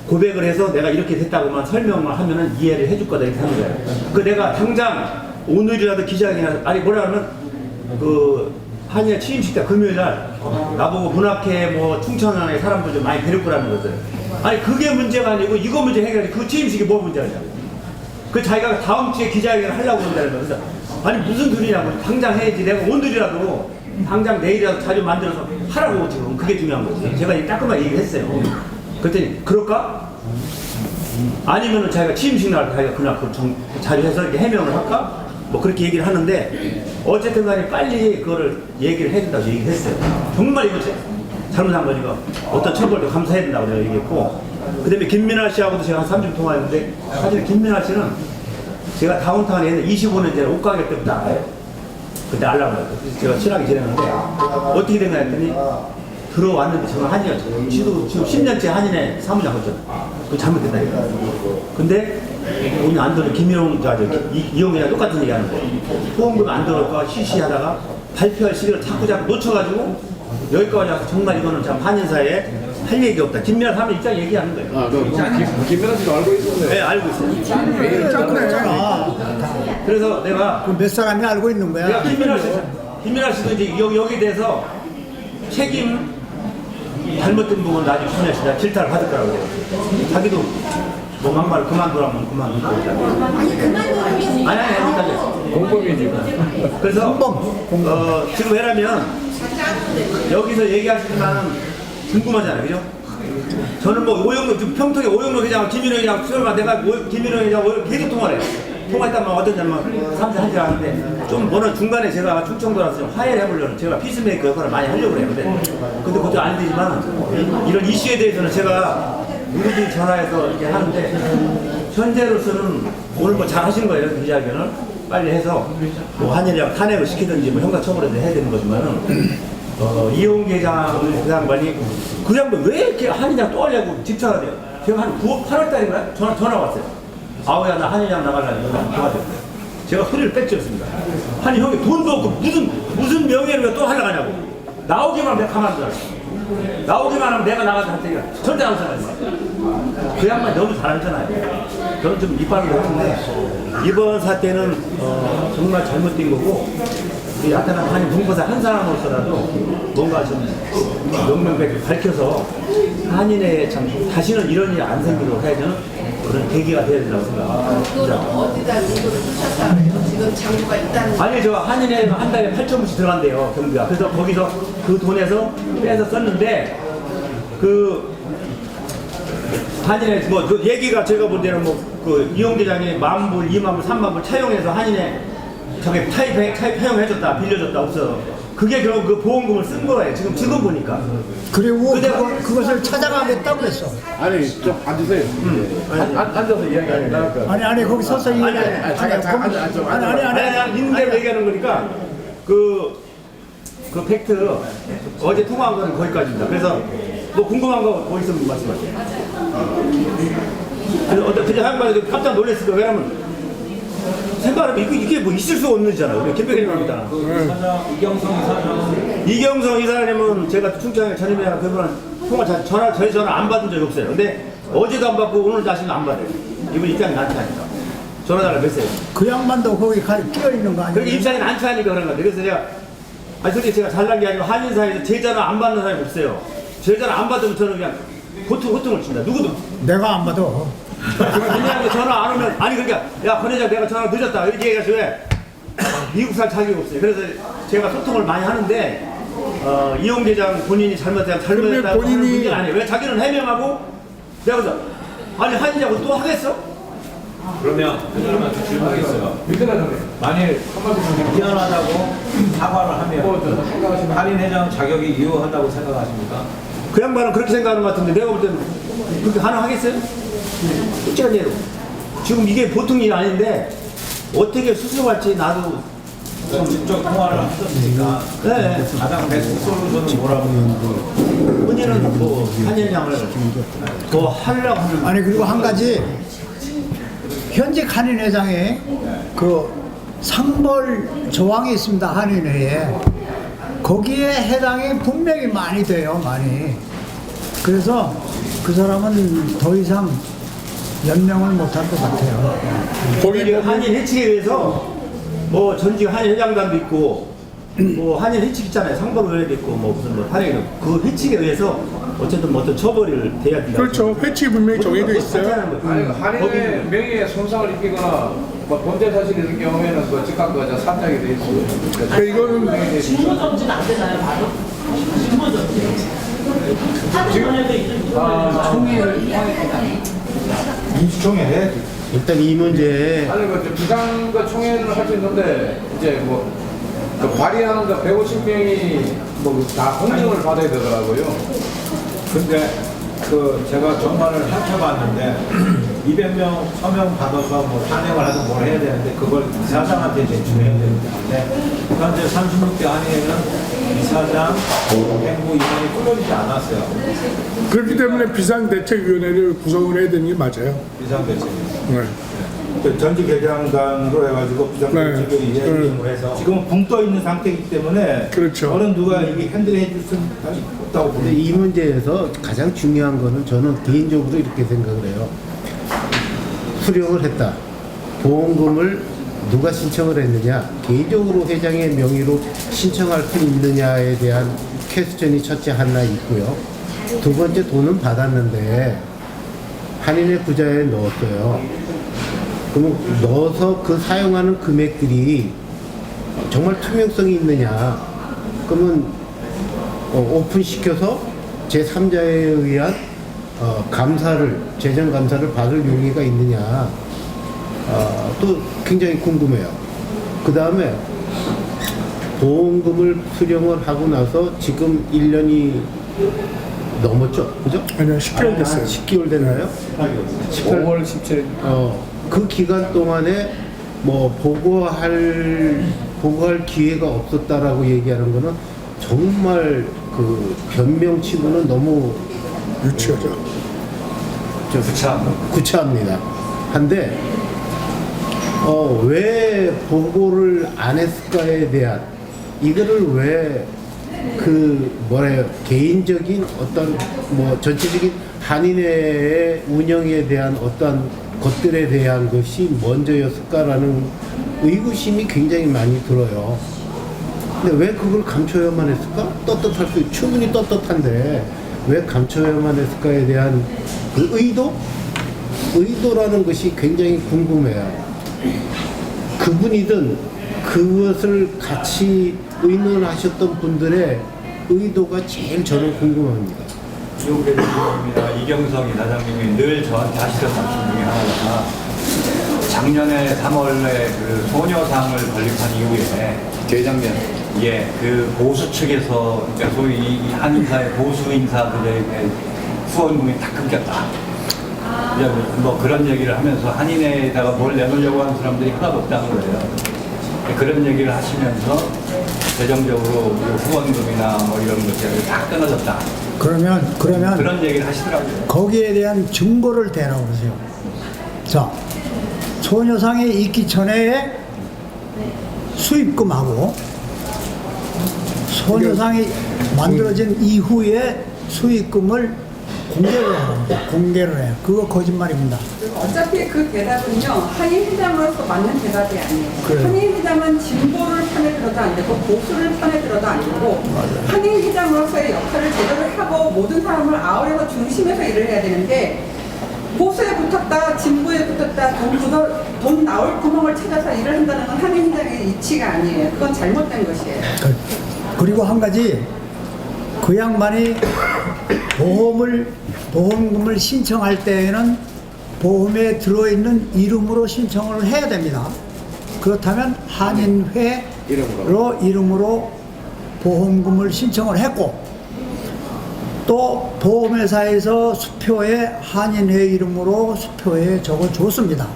고백을 해서 내가 이렇게 됐다고만 설명만 하면은 이해를 해줄 거다 이렇게 하는 거예요. 그 내가 당장 오늘이라도 기자회견에 아니 뭐라 하면 그 한일 취임식 때 금요일 날 나보고 문학회 뭐 충청남의 사람들 좀 많이 데리고 라는 거죠. 아니 그게 문제가 아니고 이거 문제 해결해. 그 취임식이 뭐 문제냐고. 그 자기가 다음 주에 기자회견을 하려고 한다는 거예요. 그래서 아니 무슨 소리냐고. 당장 해야지. 내가 오늘이라도 당장 내일이라도 자료 만들어서 하라고 지금 그게 중요한 거지. 제가 이 따끔하게 얘기했어요. 그랬더니 그럴까? 아니면은 자기가 취임식 날 자기가 그날 그 자료해서 이렇게 해명을 할까? 뭐 그렇게 얘기를 하는데 어쨌든 간에 빨리 그거를 얘기를 해준다고 얘기를 했어요. 정말 이거 잘못한 거니까 어떤 처벌도 감사해야 된다고 내가 얘기했고 그 다음에 김민아 씨하고도 제가 한 3주 통화했는데 사실 김민아 씨는 제가 다운타운에 25년 전에 옷가게 때부터 알아요. 그때 알라고 그랬어요. 제가 친하게 지냈는데 어떻게 된가 했더니 들어왔는데 저는 한인이었죠. 지도 지금 10년째 한인의 사무장 했죠. 그거 잘못됐다니까. 근데 돈이 안 들어 김일홍 이용이랑 똑같은 얘기 하는 거예요. 보험금 안 들어올까 시시하다가 발표할 시기를 자꾸 놓쳐가지고 여기까지 와서 정말 이거는 참 한인사에 할 얘기 없다. 김민아 사람 입장 얘기하는 거예요. 아, 김민아 씨도 알고 있었네. 네, 알고 있어요. 그래서 내가 몇 사람이 알고 있는 거야? 내가 김민아 씨도 이제 여기 대해서 책임 잘못된 부분 나중에 김민아 씨가 질타를 받을 거라고 그래요. 자기도 뭐 막말 그만두라면 그만두고 아니 그만두라면 아니 공범이지. 그래서 지금 왜냐면 여기서 얘기하시지만은 궁금하잖아요, 그죠? 저는 뭐 오영록 평택에 오영록 회장 김민호 수요일만 내가 김민호 회장 계속 통화를 해요. 통화했단 말은 어떤 점은 3세 하지 않는데 좀 뭐는 중간에 제가 충청도라서 좀 화해를 해보려는 제가 피스메이커 역할을 많이 하려고 해요. 근데 그것도 안 되지만 이런 이슈에 대해서는 제가 누구든지 전화해서 이렇게 하는데 현재로서는 오늘 뭐 잘 하신 거예요. 기자회견을 빨리 해서 뭐 한일이랑 탄핵을 시키든지 뭐 형사처벌을 해야 되는 거지만은 이용기 회장 그 양반이 그 양반 왜 이렇게 한일이랑 또 하려고 집착을 해요. 제가 한 9월 8월 달인가요? 전화 왔어요. 아우야 나 한일이랑 나가려고 도와줘. 제가 소리를 빽질렀습니다. 아니 형이 돈도 없고 무슨 명예를 또 하려고 하냐고. 나오기만 하면 가만두라. 나오기만 하면 내가 나가서 할 테니까 절대 안 오잖아요. 그 양반 너무 잘하잖아요. 저는 좀 이빨을 했는데 이번 사태는 정말 잘못된 거고 우리 나타난 한인 동포사 한 사람으로서라도 뭔가 좀 명명백백 밝혀서 한인의 참 다시는 이런 일이 안 생기도록 해야 되는 그런 계기가 돼야 된다고 생각합니다. 그걸 어디다 이거를 쓰셨다 그래요? 지금 장부가 있다는 아니 저 한인에 한 달에 8,000불씩 들어간대요 경비가. 그래서 거기서 그 돈에서 빼서 썼는데 그 한인에 뭐 그 얘기가 제가 본 데는 뭐 그 이용 대장이 10,000불, 20,000불, 30,000불 차용해서 한인에 저게 차용해줬다 빌려줬다 없어. 그게 결국 그 보험금을 쓴 거예요. 지금 보니까. 그리고 그것을 찾아가겠다고 그랬어. 아니 좀 앉으세요. 앉아서 이야기하니까. 아니 거기 서서 아니 있는 대로 얘기하는 거니까 그 팩트 어제 통화한 거는 거기까지입니다. 그래서 뭐 궁금한 거 뭐 있으면 말씀하세요. 그래서 어떤 그냥 한번에 깜짝 놀랐을 거예요. 왜냐면 생각하면 이게 뭐 있을 수 없는 일이잖아요. 우리 김백일입니다. 이경성 이사님은 제가 충청에 전임이랑 그분은 저희 전화 안 받은 적이 없어요. 근데 어제도 안 받고 오늘 다시는 안 받아요. 이분 입장이 난처하니까. 전화달라고 했어요. 그 양반도 거기 끼어 있는 거 아니에요? 그렇게 입장이 난처하니까 그런 건데. 그래서 제가 솔직히 제가 잘난 게 아니고 한인 사이에서 제 전화 안 받는 사람이 없어요. 제 전화 안 받으면 저는 그냥 고통을 칩니다. 누구도. 내가 안 받아. 그냥 전화 안 오면 아니 그러니까 야 권 회장 내가 전화 늦었다 이렇게 얘기해서 왜 미국 살 자격이 없어요. 그래서 제가 소통을 많이 하는데 이용 대장 본인이 잘못했다고 그러면 하는 본인이- 문제는 아니에요. 왜 자기는 해명하고 내가 그래서 아니 한이냐고 또 하겠어? 그러면 회장님한테 질문하겠어요. 만일 미안하다고 사과를 하면 할인 회장 자격이 유효하다고 생각하십니까? 그 양반은 그렇게 생각하는 것 같은데 내가 볼 때는 그렇게 가능하겠어요? 솔직한 예로 지금 이게 보통 일이 아닌데 어떻게 수습할지 나도 직접 통화를 하셨으니까 네. 가장 베스트 솔루션은 뭐라고 본인은 뭐 한일양을 더 하려고 하는 아니 그리고 한 가지 현직 한인회장에 그 상벌 조항이 있습니다. 한인회에 거기에 해당이 분명히 많이 돼요. 많이. 그래서 그 사람은 더 이상 연명을 못할 것 같아요. 거기 한일 해치기에 의해서 뭐 전직 한일 회장단도 있고 뭐 한일 해치기 있잖아요. 상벌의회도 있고 뭐 무슨 뭐 한일 그 해치기에 의해서 어쨌든 뭐 어떤 처벌을 돼야 된다. 그렇죠. 회칙이 분명히 정해져 있어요. 아니 한인의 명예에 손상을 입히거나 뭐 범죄 사실이 있는 경우에는 그 즉각 그 산정이 돼 있어요. 그러니까 이거는 직무 정지는 안 되나요, 바로? 직무 정지. 총회를 민주총회 해야지. 일단 이 문제에 아니 그 비상 그 총회는 할 수 있는데 이제 뭐 그 발의하는 그 150명이 뭐 다 공증을 받아야 되더라고요. 근데 그 제가 전반을 살펴봤는데 200명 서명 받아서 뭐 탄핵을 하든 뭘 해야 되는데 그걸 이사장한테 제출해야 되는데 현재 36대 한의회는 이사장, 행부 인원이 뚫어지지 않았어요. 그렇기 때문에 비상대책위원회를 구성을 해야 되는 게 맞아요. 비상대책. 네. 그 전직 회장단으로 해가지고 비상대책을 네. 이행을 해서 지금은 붕 떠 있는 상태이기 때문에 그렇죠. 어느 누가 이게 핸들해 줄 수는 없다고 근데 봅니다. 이 문제에서 가장 중요한 거는 저는 개인적으로 이렇게 생각을 해요. 수령을 했다. 보험금을 누가 신청을 했느냐, 개인적으로 회장의 명의로 신청할 수 있느냐에 대한 퀘스천이 첫째 하나 있고요. 두 번째 돈은 받았는데 한인의 구자에 넣었어요. 그러면 넣어서 그 사용하는 금액들이 정말 투명성이 있느냐? 그러면 오픈시켜서 제3자에 의한 감사를, 재정감사를 받을 용의가 있느냐? 또 굉장히 궁금해요. 그 다음에 보험금을 수령을 하고 나서 지금 1년이 넘었죠? 그죠? 아니요, 10개월 됐어요. 10개월 됐나요? 5월 17일. 그 기간 동안에 뭐 보고할 기회가 없었다라고 얘기하는 거는 정말 그 변명치고는 너무 유치하죠. 구차합니다. 한데 왜 보고를 안 했을까에 대한 이거를 왜 개인적인 어떤 뭐 전체적인 한인회의 운영에 대한 어떤 것들에 대한 것이 먼저였을까라는 의구심이 굉장히 많이 들어요. 근데 왜 그걸 감춰야만 했을까? 충분히 떳떳한데 왜 감춰야만 했을까에 대한 그 의도라는 것이 굉장히 궁금해요. 그분이든 그것을 같이 의논하셨던 분들의 의도가 제일 저는 궁금합니다. 이용 대표님이나 이경성 이사장님이 늘 저한테 하시던 말씀 중에 하나가 작년에 3월에 그 소녀상을 건립한 이후에 재작년. 예, 그 보수 측에서 그러니까 소위 이 한인사의 보수 인사들에게 후원금이 다 끊겼다. 이제 뭐 그런 얘기를 하면서 한인회에다가 뭘 내놓으려고 하는 사람들이 하나도 없다는 거예요. 그런 얘기를 하시면서 재정적으로 후원금이나 뭐 이런 것들이 다 끊어졌다. 그러면 그런 얘기를 하시더라고요. 거기에 대한 증거를 대라고 그러세요. 자, 소녀상이 있기 전에 수입금하고 소녀상이 만들어진 이후에 수입금을 공개를 해요. 그거 거짓말입니다. 어차피 그 대답은요, 한인 회장으로서 맞는 대답이 아니에요. 그래요. 한인 회장은 진보를 편에 들어도 안 되고 보수를 편에 들어도 안 되고 한인 회장으로서의 역할을 제대로 하고 모든 사람을 아우러서 중심에서 일을 해야 되는데 보수에 붙었다 갖다 돈 나올 구멍을 찾아서 일을 한다는 건 한인회장의 이치가 아니에요. 그건 잘못된 것이에요. 그리고 한 가지, 그 양반이 보험금을 신청할 때에는 보험에 들어있는 이름으로 신청을 해야 됩니다. 그렇다면 한인회 이름으로 보험금을 신청을 했고, 또 보험회사에서 수표에 한인회 이름으로 수표에 적어줬습니다.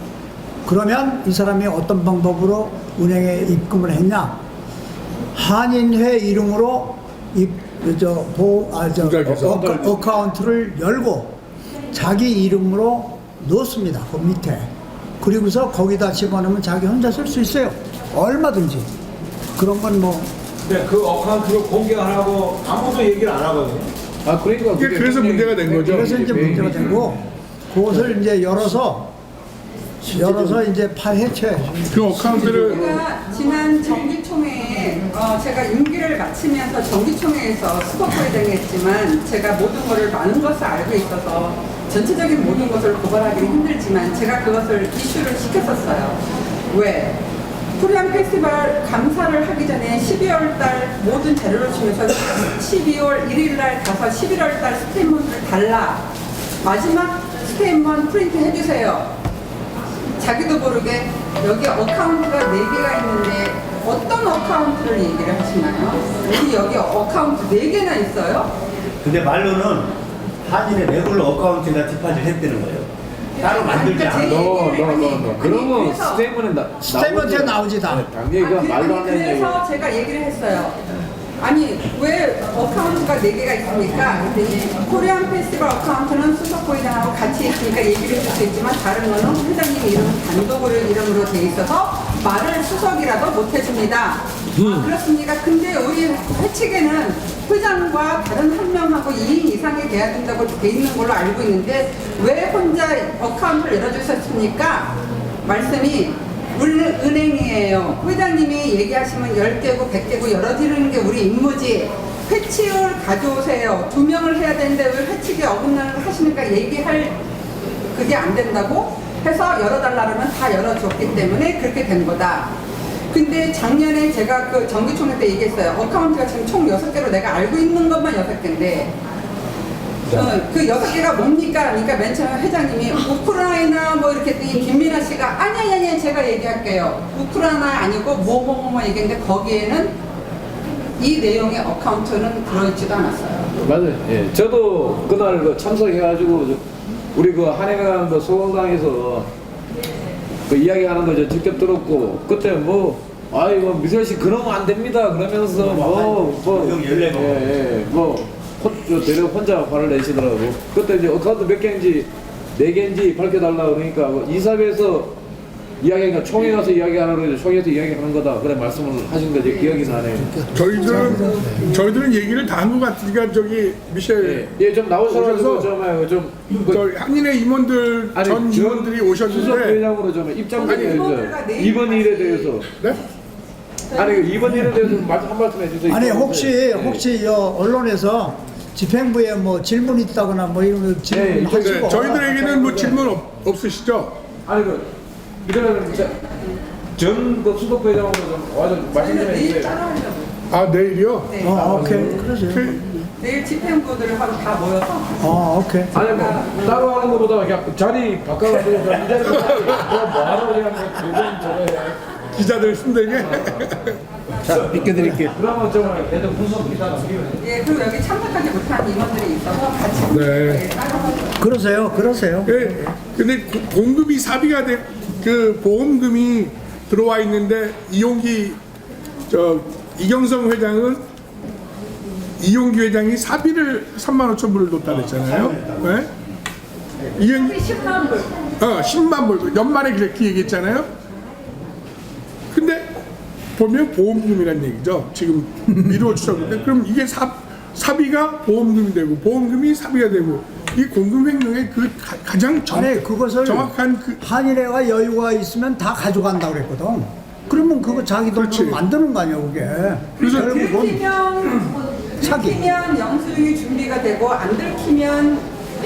그러면 이 사람이 어떤 방법으로 은행에 입금을 했냐? 한인회 이름으로 어카운트를 열고 자기 이름으로 넣습니다. 그 밑에. 그리고서 거기다 집어넣으면 자기 혼자 쓸 수 있어요. 얼마든지. 그런 건 뭐. 근데 그 어카운트를 공개하라고 아무도 얘기를 안 하거든요. 아, 그러니까 그래서 문제가 된 거죠. 그래서 이제 문제가 되고, 그것을 이제 열어서 이제 해체해야죠. 그 어카운트를 제가 지난 정기총회에 제가 임기를 마치면서 정기총회에서 수석회장을 했지만 제가 모든 것을 많은 것을 알고 있어서 전체적인 모든 것을 고발하기는 힘들지만 제가 그것을 이슈를 시켰었어요. 왜? 코리안 페스티벌 감사를 하기 전에 12월 달 모든 자료를 주면서 12월 1일 날 가서 11월 달 스테이트먼트를 달라. 마지막 스테이트먼트 프린트 해주세요. 자기도 모르게 여기 어카운트가 4개가 있는데 어떤 어카운트를 얘기를 하시나요? 우리 여기 어카운트 4개나 있어요? 근데 말로는 한인의 레귤러 어카운트에다 디파짓 했다는 거예요. 따로 만들지 않고. 그러면 스테이트먼트에 나오지 다. 당연히 그 말도 안 되는 얘기. 그래서 제가 얘기를 했어요. 아니 왜 어카운트가 4개가 있습니까? 그랬더니 코리안 페스티벌 어카운트는 수석 부회장하고 같이 있으니까 얘기를 해줄 수 있지만 다른 거는 회장님 이름 단독으로 이름으로 돼 있어서 말을 수석이라도 못 해줍니다. 아, 그렇습니까? 근데 우리 회칙에는 회장과 다른 한 명하고 2인 이상이 돼야 된다고 돼 있는 걸로 알고 있는데 왜 혼자 어카운트를 열어주셨습니까? 말씀이 은행이에요. 회장님이 얘기하시면 10개고 100개고 열어드리는 게 우리 임무지. 회칙을 가져오세요. 2명을 해야 되는데 왜 회칙에 어긋나는 걸 하시니까 얘기할 그게 안 된다고 해서 열어달라 그러면 다 열어줬기 때문에 그렇게 된 거다. 근데 작년에 제가 그 정기총회 때 얘기했어요. 어카운트가 지금 총 6개로 내가 알고 있는 것만 6개인데 그 6개가 뭡니까? 그러니까 맨 처음에 회장님이 우크라이나 뭐 이렇게 했더니 김민아 씨가 아니 제가 얘기할게요. 우크라이나 아니고 뭐 얘기했는데 거기에는 이 내용의 어카운트는 들어있지도 않았어요. 맞아요. 예, 저도 그날 그 참석해가지고 우리 그 한해관 그 소강당에서 그 이야기하는 거 저 직접 들었고 그때 뭐 아이고 미설 씨 그러면 안 됩니다 그러면서 대략 혼자 화를 내시더라고. 그때 이제 어카운트 몇 개인지 4개인지 밝혀달라 그러니까 이사회에서 이야기하니까 총회 가서 이야기하라고 그러죠. 총회에서 이야기하는 거다. 그래 말씀을 하신 거 이제 기억이 나네요. 저희들은 얘기를 다 한 것 같으니까 저기 미셸 좀 나오셔가지고 좀 한인회 임원들 전 임원들이 오셨는데 수석 회장으로 좀 입장 좀 해주세요. 이번 일에 대해서. 네? 아니 이번 일에 대해서 한 말씀 해주세요. 아니 혹시 언론에서 집행부에 뭐 질문 있다거나 뭐 이런 거 질문 하시고 저희들에게는 뭐 질문 없으시죠? 아니 이러면 전그 수석 회장으로 좀 와서 말씀 좀 해주세요. 아 내일이요? 네. 오케이 그러세요. 내일 집행부들하고 다 모여서 오케이. 아니 뭐 따로 하는 것보다 그냥 자리 바꿔가지고 이 자리에 뭐하러 그냥 그건 저거 기자들 힘들게. 자, 비켜드릴게요. 그러면 좀 계속 분석 기사가 예, 그리고 여기 참석하지 못한 임원들이 있어서 같이 네. 그러세요. 예. 근데 공급이 사비가 그 보험금이 들어와 있는데 이경성 회장은 이용기 회장이 사비를 3만 5천 불을 줬다 그랬잖아요. 네? 10만 불. 10만 불. 연말에 그렇게 얘기했잖아요. 근데 보면 보험금이란 얘기죠. 지금 미루어 주셨는데 그럼 이게 사비가 보험금이 되고 보험금이 사비가 되고 이 공금 횡령의 그 가장 그것을 정확한 그 한인회가 여유가 있으면 다 가져간다고 그랬거든. 그러면 그거 자기 돈으로 만드는 거 아니야 그게. 그래서 결국은 사기. 들키면 영수증이 준비가 되고 안 들키면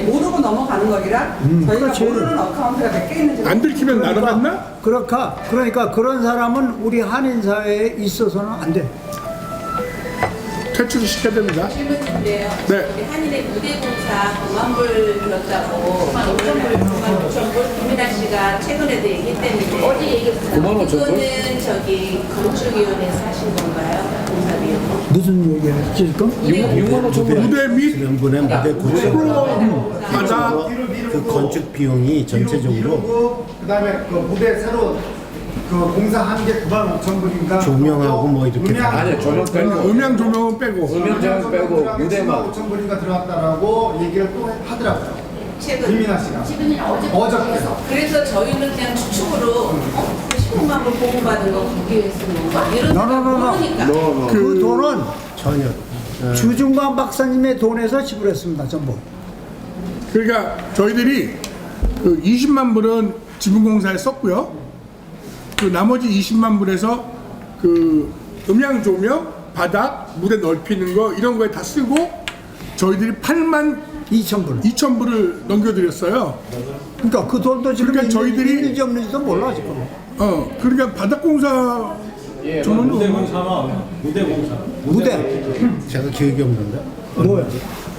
모르고 넘어가는 거기라 저희가 그렇지. 모르는 어카운트가 몇 개 있는지 안 들키면 날아갔나? 그러니까 그런 사람은 우리 한인 사회에 있어서는 안 돼. 퇴출을 시켜야 됩니다. 질문인데요. 네. 우리 한인의 무대공사 9만 불 들었다고 9만 5천 불 김민아 씨가 최근에도 얘기했다는데 어디 얘기했어요? 9만 5천 불? 이거는 저기 건축위원회에서 하신 건가요? 공사 비용? 무슨 얘기를 했지 지금? 6만 5천 불. 무대 및 지난번에 무대 구축 바다 그 건축 비용이 전체적으로 그다음에 그 무대 새로 그 공사 한 개 9만 5천 불인가 조명하고 뭐 이렇게 다. 아니 조명 빼고 음향 조명은 빼고 음향 조명 빼고 무대만 5천 불인가 들어갔다라고 얘기를 또 하더라고요. 최근 김민아 씨가. 지금은 어저께. 그래서 저희는 그냥 추측으로 19만 불 보고받은 거 국기에 쓰는 거 이런 생각 모르니까 그 돈은 전혀 주중관 박사님의 돈에서 지불했습니다 전부. 그러니까 저희들이 그 20만 불은 지분공사에 썼고요. 그 나머지 20만 불에서 그 음향 조명, 바닥, 무대 넓히는 거 이런 거에 다 쓰고 저희들이 8만 2천 불. 2천 불을 넘겨드렸어요. 그러니까 그 돈도 지금 그러니까 저희들이- 있는지 없는지도 몰라 지금. 그러니까 바닥공사 저는 무대공사만 무대공사. 무대 제가 기억이 없는데 뭐야?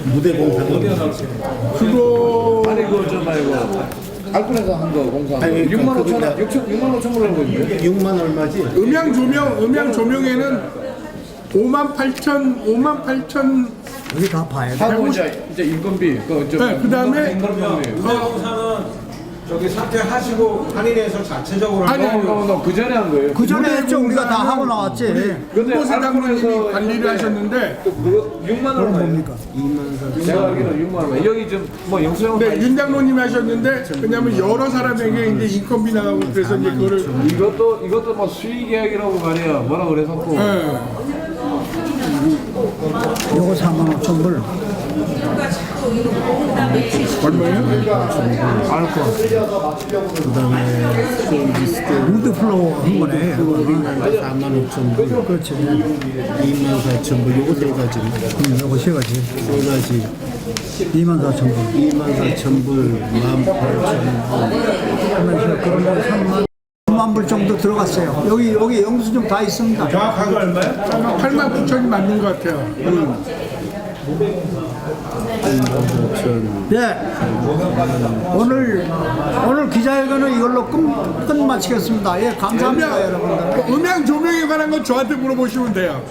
무대 공사가 그거 아니 그거 저 말고 알코올에서 한 거 공사 아니, 6만 그러니까 5천 원, 6만 5천 불 알고 있는데 6만 얼마지? 음향 조명에는 5만 8천 우리 다 봐야 돼. 하고 이제 인건비 그 다음에 무대공사는 저기 사퇴하시고 한인에서 자체적으로 아니, 그 전에 한 거예요. 그 전에 했죠. 우리가 다 하고 나왔지. 근데 홍보사장님이 관리를 하셨는데 또 그거 6만 원 뭡니까? 제가 알기로는 6만 원. 여기 좀뭐 영수증 네, 윤 장로님이 하셨는데 왜냐면 여러 사람에게 이제 인건비 나가고 그래서 이제 그거를 이것도 뭐 수익 계약이라고 말이야. 뭐라 그래서고. 요거 4만 5천 불. 우드 플로어 한 거네. 4만 5천 불, 그렇지. 2만 4천 불, 요거 세 가지. 요거 세 가지. 세 가지. 2만 4천 불. 2만 4천 불, 1만 8천 그러면 3만 불 정도 들어갔어요. 여기 영수증 다 있습니다. 정확하게 얼마요? 8만 9천이 맞는 것 같아요. 네. 오늘 기자회견은 이걸로 끝마치겠습니다. 예, 감사합니다, 여러분들. 음향 조명에 관한 건 저한테 물어보시면 돼요.